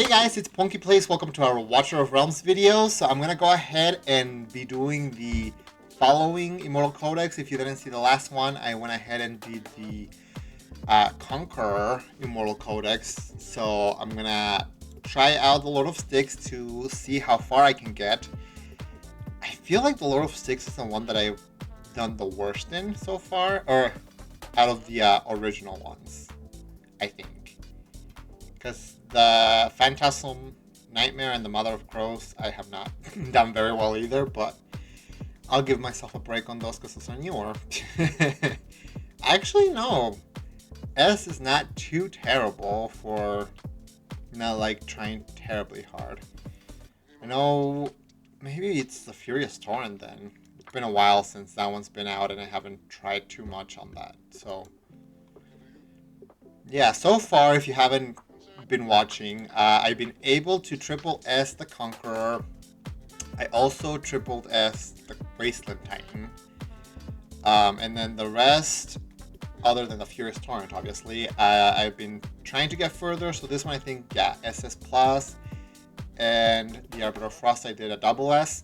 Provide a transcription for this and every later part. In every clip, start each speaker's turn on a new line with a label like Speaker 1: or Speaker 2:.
Speaker 1: Hey guys, it's PonkyPlays. Welcome to our Watcher of Realms video. So I'm gonna go ahead and be doing the following Immortal Codex. If you didn't see the last one, I went ahead and did the Conqueror Immortal Codex. So I'm gonna try out the Lord of Styx to see how far I can get. I feel like the Lord of Styx is the one that I've done the worst in so far, or out of the original ones, I think. Because the Phantasm Nightmare and the Mother of Crows, I have not done very well either, but I'll give myself a break on those because those are newer. Actually, no. S is not too terrible for not like trying terribly hard. I know maybe it's the Furious Torrent then. It's been a while since that one's been out and I haven't tried too much on that. So yeah, so far if you haven't been watching, I've been able to triple S the Conqueror. I also tripled S the Wasteland Titan. And then the rest, other than the Furious Torrent, obviously, I've been trying to get further. So this one, I think, yeah, SS Plus. And the Arbiter of Frost, I did a double S.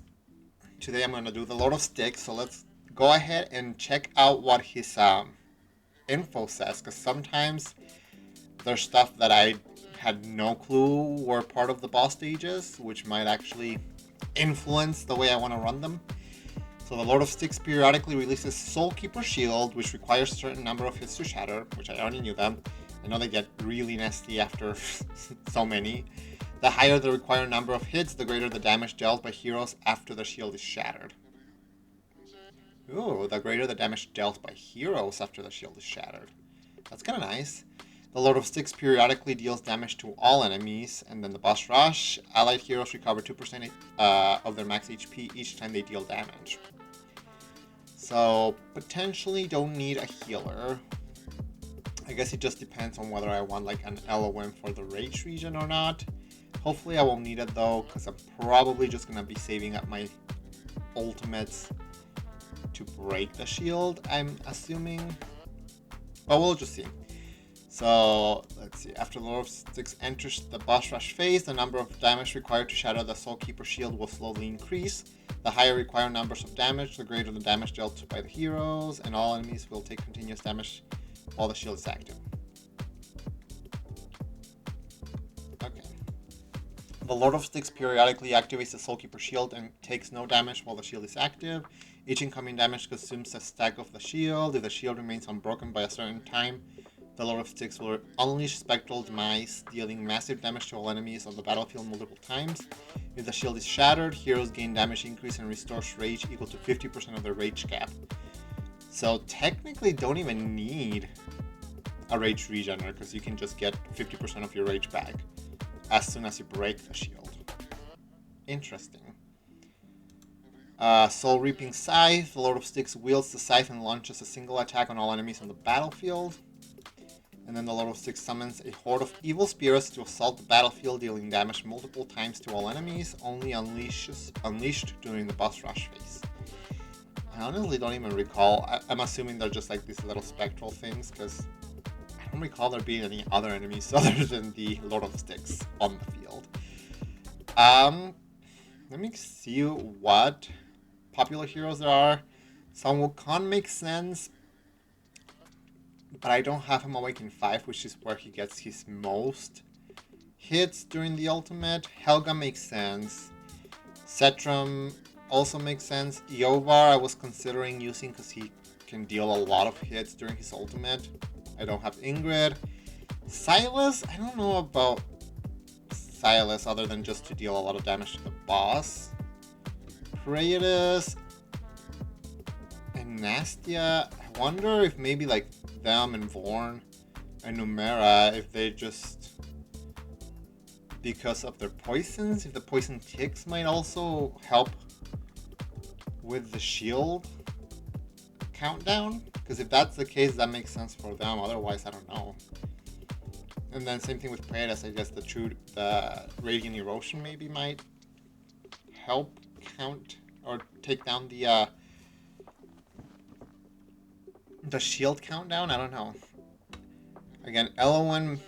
Speaker 1: Today I'm going to do the Lord of Styx. So let's go ahead and check out what his info says. Because sometimes there's stuff that I had no clue were part of the boss stages, which might actually influence the way I want to run them. So the Lord of Styx periodically releases Soulkeeper Shield, which requires a certain number of hits to shatter, which I already knew them. I know they get really nasty after so many. The higher the required number of hits, the greater the damage dealt by heroes after the shield is shattered. Ooh, the greater the damage dealt by heroes after the shield is shattered. That's kind of nice. The Lord of Styx periodically deals damage to all enemies, and then the boss rush. Allied heroes recover 2% of their max HP each time they deal damage. So, potentially don't need a healer. I guess it just depends on whether I want like an LOM for the Rage region or not. Hopefully I won't need it though, because I'm probably just going to be saving up my ultimates to break the shield, I'm assuming. But we'll just see. So, let's see. After the Lord of Styx enters the boss rush phase, the number of damage required to shatter the Soulkeeper shield will slowly increase. The higher required numbers of damage, the greater the damage dealt by the heroes, and all enemies will take continuous damage while the shield is active. Okay. The Lord of Styx periodically activates the Soulkeeper shield and takes no damage while the shield is active. Each incoming damage consumes a stack of the shield. If the shield remains unbroken by a certain time, the Lord of Styx will unleash Spectral Demise, dealing massive damage to all enemies on the battlefield multiple times. If the shield is shattered, heroes gain damage increase and restores rage equal to 50% of their rage cap. So technically don't even need a rage regener, because you can just get 50% of your rage back as soon as you break the shield. Interesting. Soul Reaping Scythe. The Lord of Styx wields the scythe and launches a single attack on all enemies on the battlefield. And then the Lord of Styx summons a horde of evil spirits to assault the battlefield, dealing damage multiple times to all enemies, only unleashed during the boss rush phase. I honestly don't even recall. I'm assuming they're just like these little spectral things, because I don't recall there being any other enemies other than the Lord of Styx on the field. Let me see what popular heroes there are. Sun Wukong makes sense, but I don't have him Awaken 5, which is where he gets his most hits during the ultimate. Helga makes sense. Setram also makes sense. Yovar I was considering using because he can deal a lot of hits during his ultimate. I don't have Ingrid. Silas, I don't know about Silas other than just to deal a lot of damage to the boss. Praetus and Nastia, I wonder if maybe like them and Vorn and Numera, if they just, because of their poisons, if the poison ticks might also help with the shield countdown, because if that's the case that makes sense for them, otherwise I don't know. And then same thing with Praetus, I guess the Radiant Erosion maybe might help count or take down the shield countdown. I don't know. Again, LON,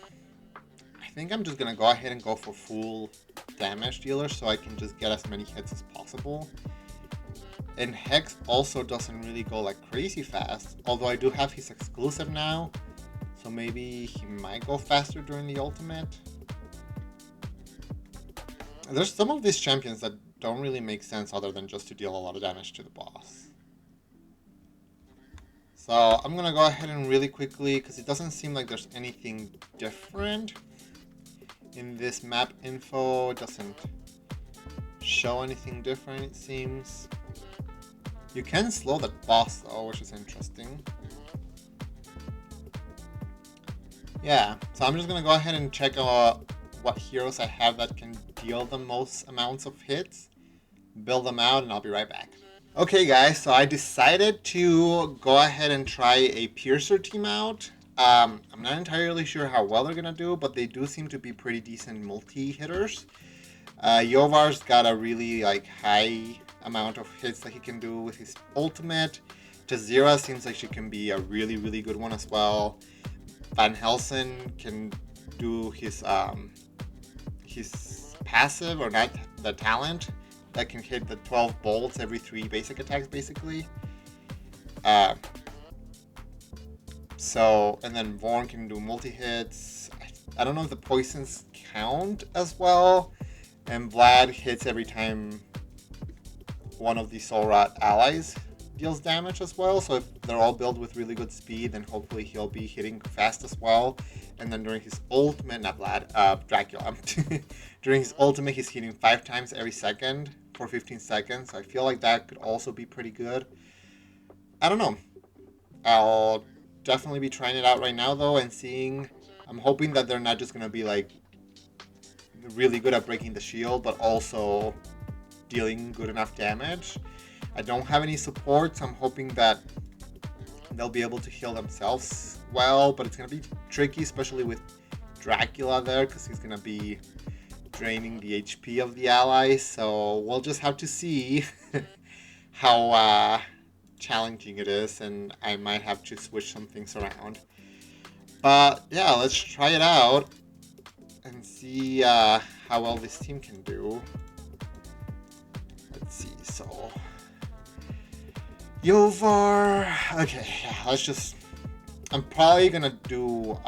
Speaker 1: I think I'm just gonna go ahead and go for full damage dealer so I can just get as many hits as possible. And Hex also doesn't really go like crazy fast, although I do have his exclusive now, so maybe he might go faster during the ultimate. There's some of these champions that don't really make sense other than just to deal a lot of damage to the boss. So I'm gonna go ahead and really quickly, because it doesn't seem like there's anything different in this map info. It doesn't show anything different, it seems. You can slow the boss though, which is interesting. Yeah, so I'm just gonna go ahead and check what heroes I have that can deal the most amounts of hits, build them out, and I'll be right back. Okay guys, so I decided to go ahead and try a Piercer team out. I'm not entirely sure how well they're gonna do, but they do seem to be pretty decent multi-hitters. Yovar's got a really high amount of hits that he can do with his ultimate. Jazira seems like she can be a really good one as well. Van Helsing can do his passive, or not, the talent that can hit the 12 bolts every 3 basic attacks basically. So, and then Vorn can do multi-hits. I don't know if the poisons count as well. And Vlad hits every time one of the Soul Rot allies deals damage as well. So if they're all built with really good speed, then hopefully he'll be hitting fast as well. And then during his ultimate, not Vlad, Dracula. During his ultimate, he's hitting 5 times every second for 15 seconds. So I feel like that could also be pretty good. I don't know. I'll definitely be trying it out right now though and seeing. I'm hoping that they're not just going to be really good at breaking the shield, but also dealing good enough damage. I don't have any support, so I'm hoping that they'll be able to heal themselves well, but it's going to be tricky, especially with Dracula there, because he's going to be draining the HP of the allies, so we'll just have to see how challenging it is, and I might have to switch some things around. But yeah, let's try it out and see how well this team can do. Let's see, so Yovar. Okay, yeah, let's just. I'm probably gonna do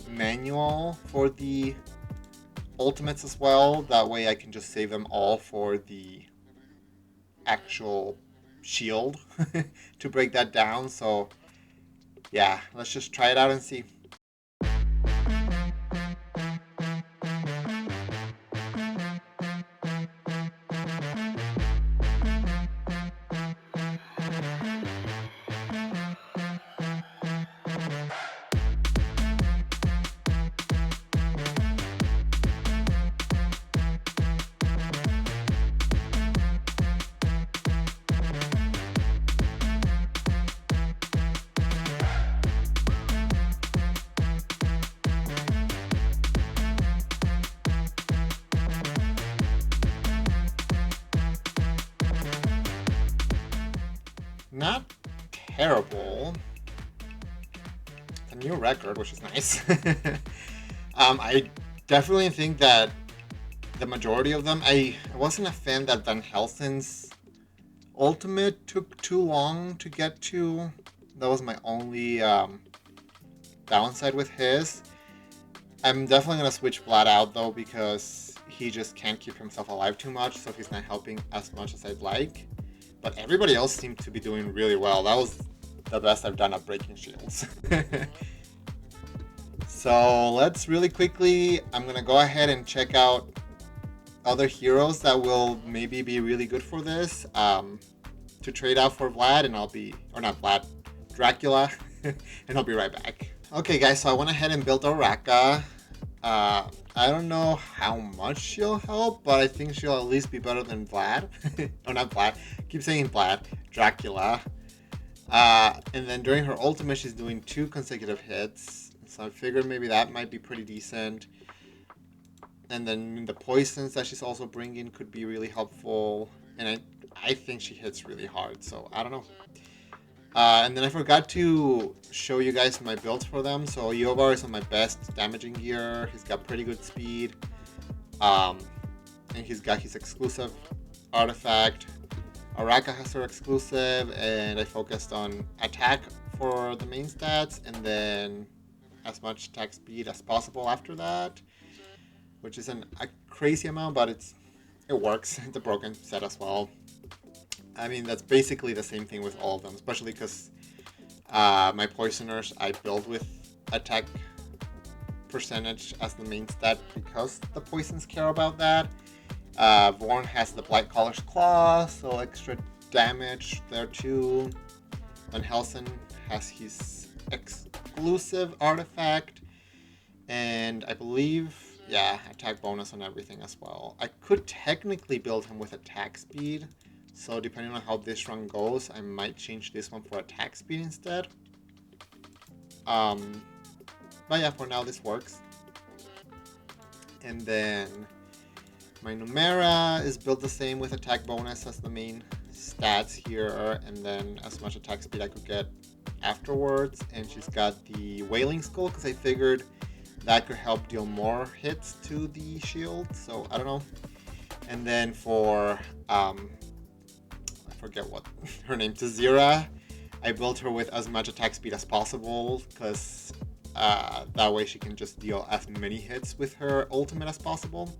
Speaker 1: manual for the ultimates as well. That way I can just save them all for the actual shield to break that down. So yeah, let's just try it out and see. Not terrible. It's a new record, which is nice. I definitely think that the majority of them, I wasn't a fan that Van Helsing's ultimate took too long to get to. That was my only downside with his. I'm definitely going to switch Vlad out though, because he just can't keep himself alive too much, so he's not helping as much as I'd like. But everybody else seemed to be doing really well. That was the best I've done at breaking shields. So let's really quickly, I'm going to go ahead and check out other heroes that will maybe be really good for this. To trade out for Vlad, and I'll be, or not Vlad, Dracula, and I'll be right back. Okay guys, so I went ahead and built Oraka. I don't know how much she'll help, but I think she'll at least be better than Vlad. Oh, not Vlad. I keep saying Vlad. Dracula. And then during her ultimate, she's doing 2 consecutive hits. So I figured maybe that might be pretty decent. And then the poisons that she's also bringing could be really helpful. And I think she hits really hard, so I don't know. And then I forgot to show you guys my builds for them. So Yovar is on my best damaging gear. He's got pretty good speed. And he's got his exclusive artifact. Araka has her exclusive, and I focused on attack for the main stats, and then as much attack speed as possible after that, which isn't a crazy amount, but it works. It's a broken set as well. I mean, that's basically the same thing with all of them, especially because my poisoners I build with attack percentage as the main stat because the poisons care about that. Vorn has the Blight Caller's Claw, so extra damage there too. Van Helsing has his exclusive artifact, and I believe, yeah, attack bonus on everything as well. I could technically build him with attack speed, so depending on how this run goes, I might change this one for attack speed instead. But yeah, for now this works. And then my Numera is built the same with attack bonus as the main stats here, and then as much attack speed I could get afterwards. And she's got the Wailing Skull because I figured that could help deal more hits to the shield, so I don't know. And then for, I forget what her name, Tazira, I built her with as much attack speed as possible because that way she can just deal as many hits with her ultimate as possible.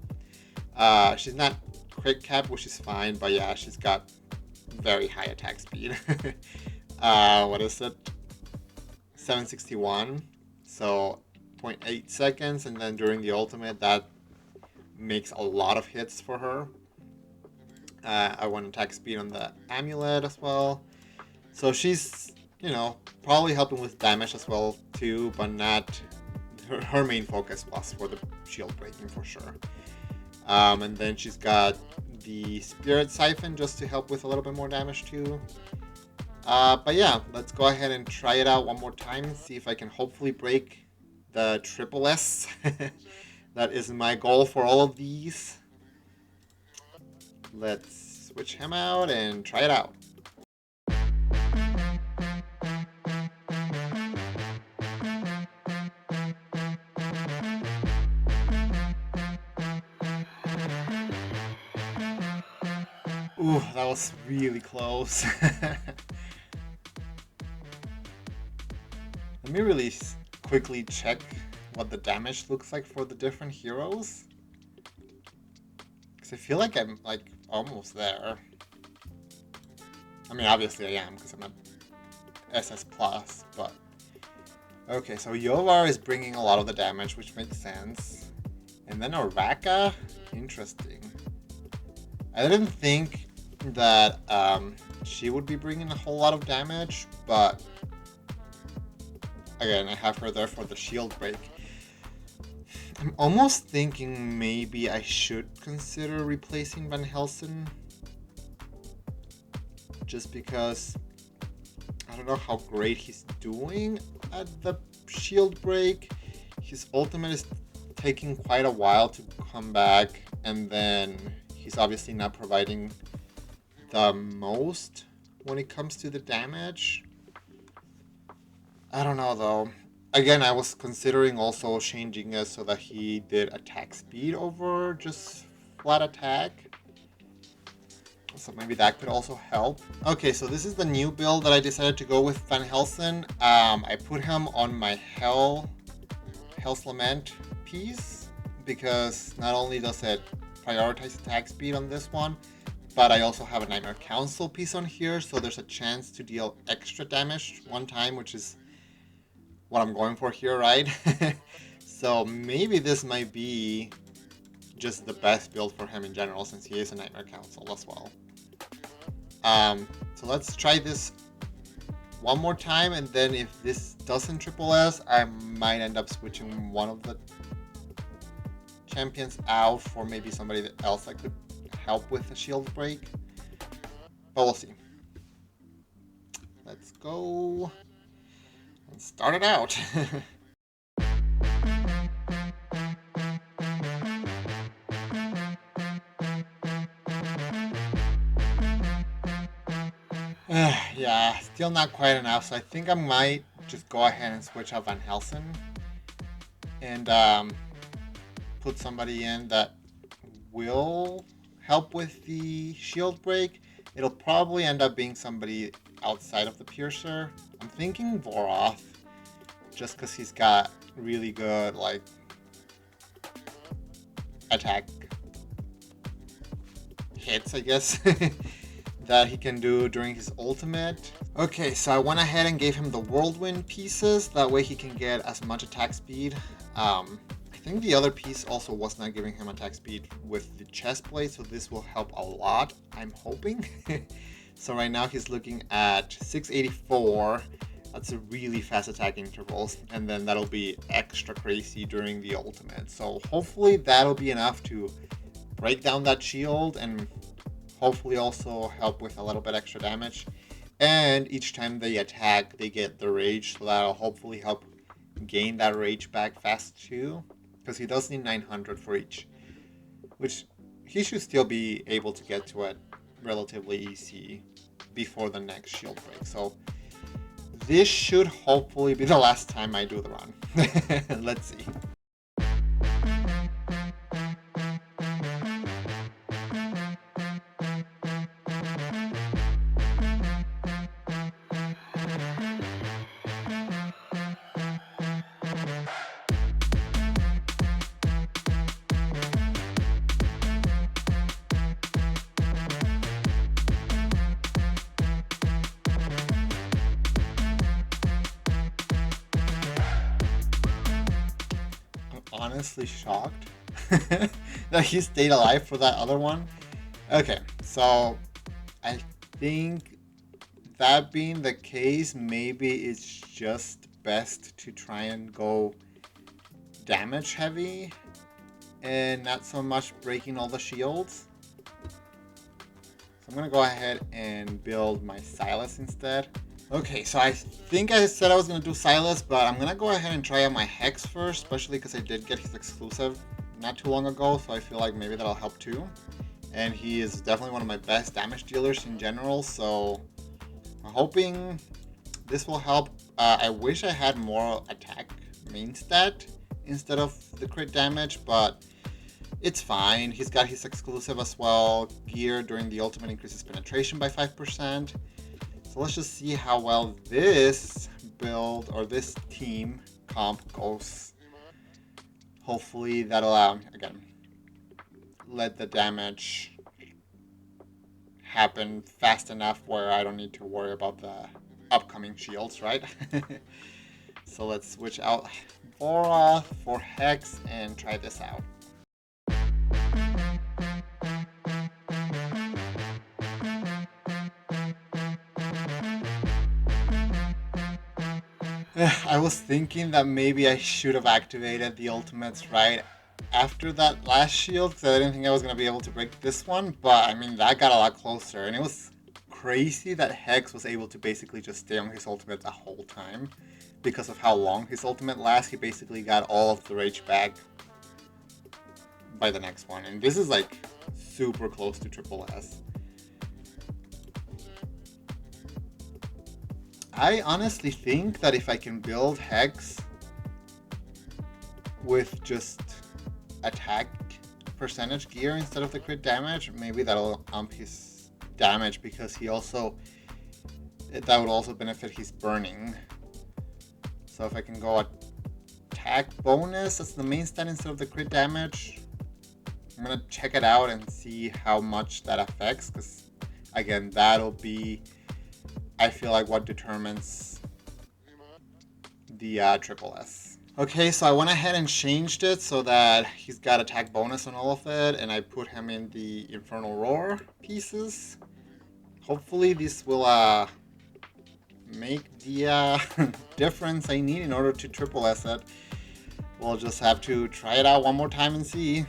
Speaker 1: She's not crit cap, which is fine, but yeah, she's got very high attack speed. What is it? 761. So 0.8 seconds, and then during the ultimate, that makes a lot of hits for her. I want attack speed on the amulet as well. So she's, you know, probably helping with damage as well too, but not her main focus was for the shield breaking for sure. And then she's got the Spirit Siphon just to help with a little bit more damage too. But yeah, let's go ahead and try it out one more time, see if I can hopefully break the triple S. That is my goal for all of these. Let's switch him out and try it out. Ooh, that was really close. Let me really quickly check what the damage looks like for the different heroes. Because I feel like I'm like almost there. I mean, obviously I am because I'm at SS+, but... Okay, so Yovar is bringing a lot of the damage, which makes sense. And then Araka? Interesting. I didn't think that she would be bringing a whole lot of damage, but again, I have her there for the shield break. I'm almost thinking maybe I should consider replacing Van Helsing, just because I don't know how great he's doing at the shield break. His ultimate is taking quite a while to come back, and then he's obviously not providing the most when it comes to the damage. I don't know though. Again, I was considering also changing it so that he did attack speed over just flat attack. So maybe that could also help. Okay, so this is the new build that I decided to go with Van Helsing. I put him on my Hell's Lament piece because not only does it prioritize attack speed on this one, but I also have a Nightmare Council piece on here, so there's a chance to deal extra damage one time, which is what I'm going for here, right? So maybe this might be just the best build for him in general, since he is a Nightmare Council as well. So let's try this one more time, and then if this doesn't triple S, I might end up switching one of the champions out for maybe somebody else that could help with the shield break. But we'll see. Let's go and start it out. Yeah, Still not quite enough, so I think I might just go ahead and switch out Van Helsing and put somebody in that will help with the shield break. It'll probably end up being somebody outside of the Piercer. I'm thinking Voroth, just because he's got really good, like, attack hits, I guess, that he can do during his ultimate. Okay, so I went ahead and gave him the Whirlwind pieces. That way he can get as much attack speed. I think the other piece also was not giving him attack speed with the chest plate, so this will help a lot, I'm hoping. So right now he's looking at 684. That's a really fast attack intervals, and then that'll be extra crazy during the ultimate. So hopefully that'll be enough to break down that shield and hopefully also help with a little bit extra damage. And each time they attack, they get the rage, so that'll hopefully help gain that rage back fast too. Because he does need 900 for each, which he should still be able to get to it relatively easy before the next shield break. So this should hopefully be the last time I do the run. Let's see. Honestly shocked that he stayed alive for that other one. Okay, so I think that being the case, maybe it's just best to try and go damage heavy and not so much breaking all the shields. So I'm gonna go ahead and build my Silas instead. Okay, so I think I said I was going to do Silas, but I'm going to go ahead and try out my Hex first, especially because I did get his exclusive not too long ago, so I feel like maybe that'll help too. And he is definitely one of my best damage dealers in general, so I'm hoping this will help. I wish I had more attack main stat instead of the crit damage, but it's fine. He's got his exclusive as well. Gear during the ultimate increases penetration by 5%. So let's just see how well this build or this team comp goes. Hopefully that'll, again, let the damage happen fast enough where I don't need to worry about the upcoming shields, right? So let's switch out Voroth for Hex and try this out. I was thinking that maybe I should have activated the ultimates right after that last shield, because I didn't think I was going to be able to break this one, but I mean, that got a lot closer, and it was crazy that Hex was able to basically just stay on his ultimate the whole time. Because of how long his ultimate lasts, he basically got all of the rage back by the next one, and this is like super close to triple S. I honestly think that if I can build Hex with just attack percentage gear instead of the crit damage, maybe that'll ump his damage, because he also, that would also benefit his burning. So if I can go attack bonus as the main stat instead of the crit damage, I'm gonna check it out and see how much that affects, because again, that'll be, I feel like, what determines the triple S. Okay, so I went ahead and changed it so that he's got attack bonus on all of it, and I put him in the Infernal Roar pieces. Hopefully this will make the difference I need in order to triple S it. We'll just have to try it out one more time and see.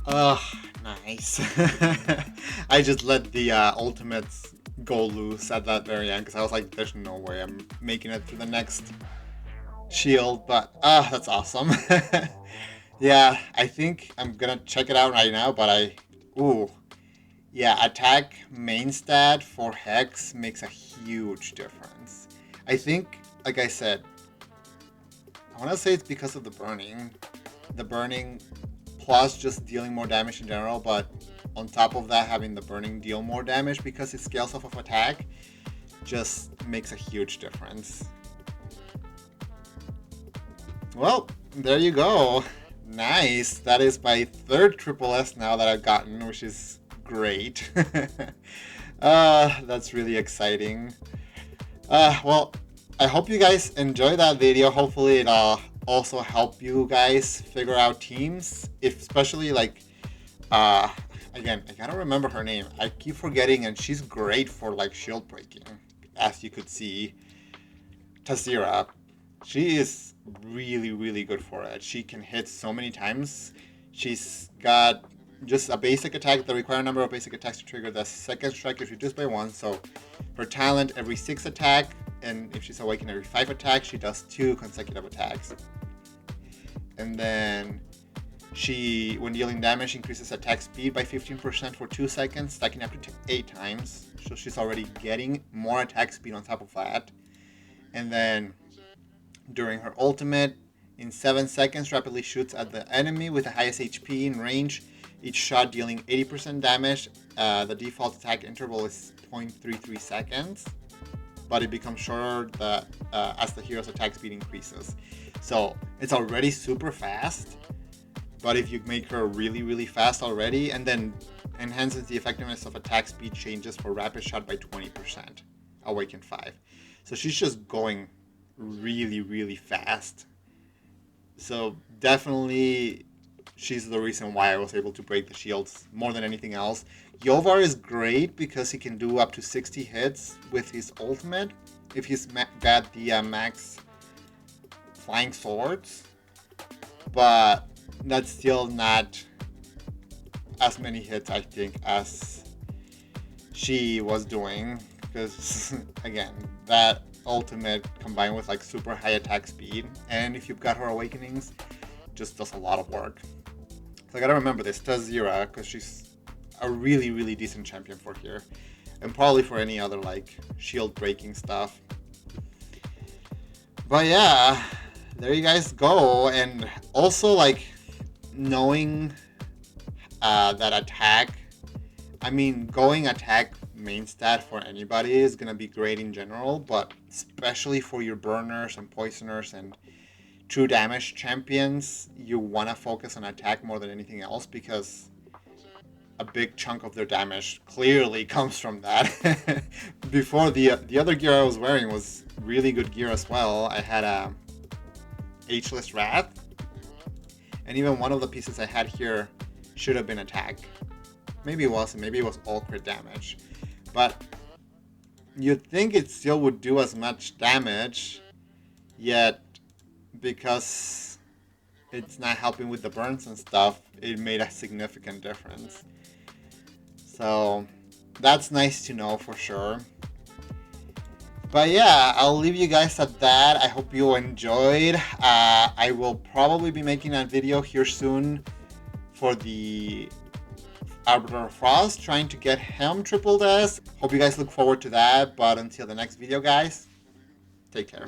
Speaker 1: Oh, nice. I just let the ultimates go loose at that very end because I was like, there's no way I'm making it through the next shield, but that's awesome. Yeah, I think I'm gonna check it out right now, but ooh, yeah, attack main stat for Hex makes a huge difference. I think, like I said, I want to say it's because of the burning plus just dealing more damage in general, but on top of that, having the burning deal more damage because it scales off of attack just makes a huge difference. Well, there you go. Nice. That is my third triple S now that I've gotten, which is great. That's really exciting. Well, I hope you guys enjoyed that video. Hopefully it also help you guys figure out teams, especially like again, I gotta remember her name. I keep forgetting, and she's great for like shield breaking, as you could see. Tazira, she is really good for it. She can hit so many times. She's got just a basic attack. The required number of basic attacks to trigger the second strike is reduced by 1. So her talent every 6 attack, and if she's awakened every 5 attacks, she does 2 consecutive attacks. And then she, when dealing damage, increases attack speed by 15% for 2 seconds, stacking up to 8 times. So she's already getting more attack speed on top of that. And then during her ultimate, in 7 seconds, rapidly shoots at the enemy with the highest HP in range, each shot dealing 80% damage. The default attack interval is 0.33 seconds, but it becomes shorter as the hero's attack speed increases. So it's already super fast, but if you make her really fast already, and then enhances the effectiveness of attack speed changes for rapid shot by 20%, awaken 5. So she's just going really fast. So definitely she's the reason why I was able to break the shields more than anything else. Yovar is great because he can do up to 60 hits with his ultimate if he's got the max flying swords, but that's still not as many hits, I think, as she was doing, because again, that ultimate combined with like super high attack speed, and if you've got her awakenings, just does a lot of work. So I gotta remember this Tazira, because she's a really decent champion for here, and probably for any other like shield breaking stuff. But yeah, there you guys go. And also like knowing that attack, I mean, going attack main stat for anybody is gonna be great in general, but especially for your burners and poisoners and true damage champions, you want to focus on attack more than anything else, because a big chunk of their damage clearly comes from that. Before, the other gear I was wearing was really good gear as well. I had a Ageless Wrath, and even one of the pieces I had here should have been attack. Maybe it wasn't, maybe it was all crit damage. But you'd think it still would do as much damage, yet because it's not helping with the burns and stuff, it made a significant difference. So that's nice to know for sure. But yeah, I'll leave you guys at that. I hope you enjoyed. I will probably be making a video here soon for the Arbiter of Frost, trying to get him triple S. Hope you guys look forward to that. But until the next video, guys, take care.